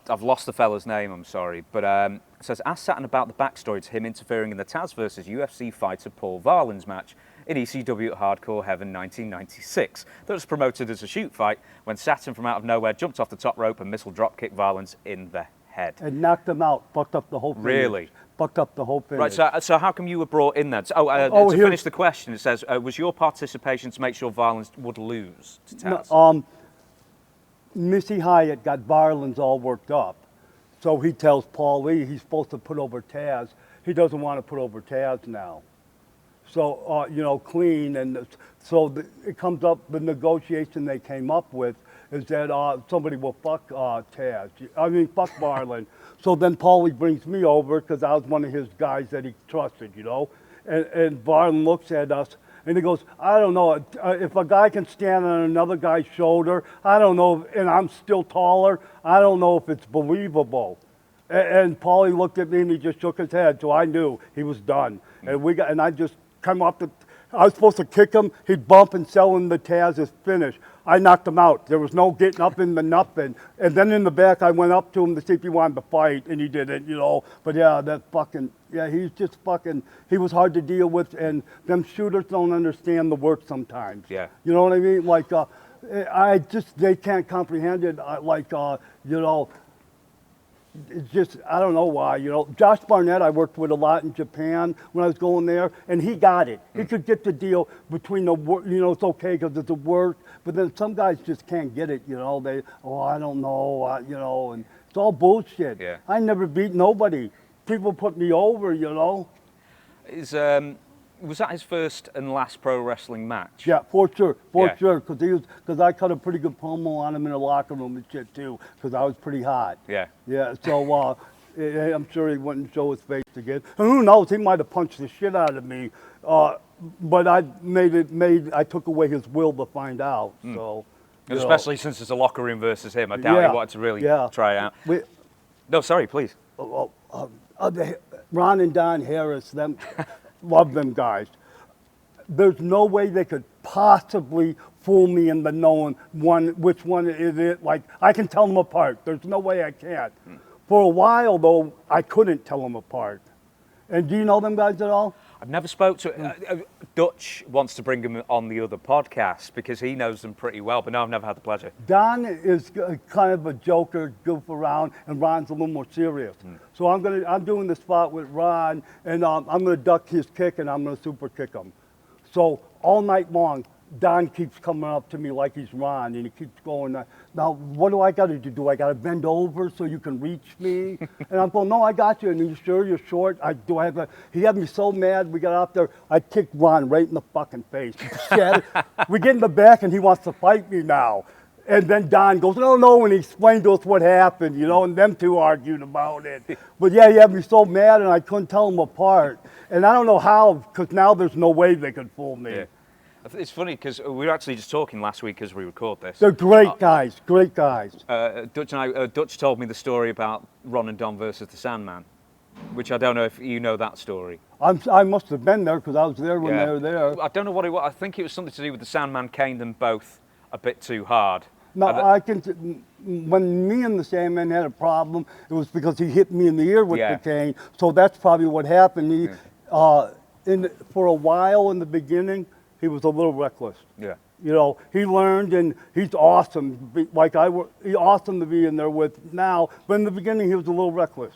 I've lost the fella's name, I'm sorry, but it says, ask Saturn about the backstory to him interfering in the Taz versus UFC fighter Paul Varelans match in ECW at Hardcore Heaven 1996 that was promoted as a shoot fight when Saturn from out of nowhere jumped off the top rope and missile dropkicked Varelans in the head. And knocked him out, fucked up the whole finish. Really? Fucked up the whole finish. Right, so how come you were brought in then? To finish the question, it says, was your participation to make sure Varelans would lose to Taz? No, Missy Hyatt got Varelans all worked up. So he tells Paul Lee he's supposed to put over Taz. He doesn't want to put over Taz now. So, clean. And so it comes up, the negotiation they came up with is that somebody will fuck fuck Varelans. So then Paulie brings me over because I was one of his guys that he trusted, And Varelans looks at us and he goes, I don't know, if a guy can stand on another guy's shoulder, I don't know, and I'm still taller, I don't know if it's believable. And Paulie looked at me and he just shook his head, so I knew he was done. And I just come up I was supposed to kick him, he'd bump and sell him the Taz's finish. I knocked him out. There was no getting up in the nothing. And then in the back, I went up to him to see if he wanted to fight, and he didn't, But he's just he was hard to deal with, and them shooters don't understand the work sometimes. Yeah. You know what I mean? They can't comprehend it, It's just, I don't know why, Josh Barnett, I worked with a lot in Japan when I was going there, and he got it. He could get the deal between the work, it's okay because it's a work, but then some guys just can't get it, I don't know, and it's all bullshit. Yeah. I never beat nobody. People put me over, Was that his first and last pro wrestling match? Yeah, for sure, because I cut a pretty good promo on him in the locker room and shit too, because I was pretty hot. Yeah. Yeah, so I'm sure he wouldn't show his face again. And who knows, he might have punched the shit out of me, but I took away his will to find out, so. Especially since it's a locker room versus him, I doubt he wanted to really try it out. No, sorry, please. Ron and Don Harris, love them guys. There's no way they could possibly fool me into knowing which one is it. Like, I can tell them apart. There's no way I can't. For a while, though, I couldn't tell them apart. And do you know them guys at all? I've never spoke to Dutch wants to bring him on the other podcast because he knows them pretty well, but no, I've never had the pleasure. Don is kind of a joker, goof around, and Ron's a little more serious. So I'm doing the spot with Ron, and I'm gonna duck his kick, and I'm gonna super kick him. So all night long, Don keeps coming up to me like he's Ron, and he keeps going, now, what do I got to do? Do I got to bend over so you can reach me? And I'm going, no, I got you. And you sure you're short? He had me so mad, we got out there, I kicked Ron right in the fucking face. We get in the back, and he wants to fight me now. And then Don goes, no, and he explained to us what happened, and them two argued about it. But yeah, he had me so mad, and I couldn't tell them apart. And I don't know how, because now there's no way they could fool me. Yeah. It's funny because we were actually just talking last week as we record this. They're great guys, great guys. Dutch told me the story about Ron and Don versus the Sandman, which I don't know if you know that story. I must have been there because I was there when they were there. I don't know what it was. I think it was something to do with the Sandman caned them both a bit too hard. No, when me and the Sandman had a problem, it was because he hit me in the ear with the cane. So that's probably what happened. For a while in the beginning, he was a little reckless. Yeah. He learned, and he's awesome. He's awesome to be in there with now. But in the beginning, he was a little reckless.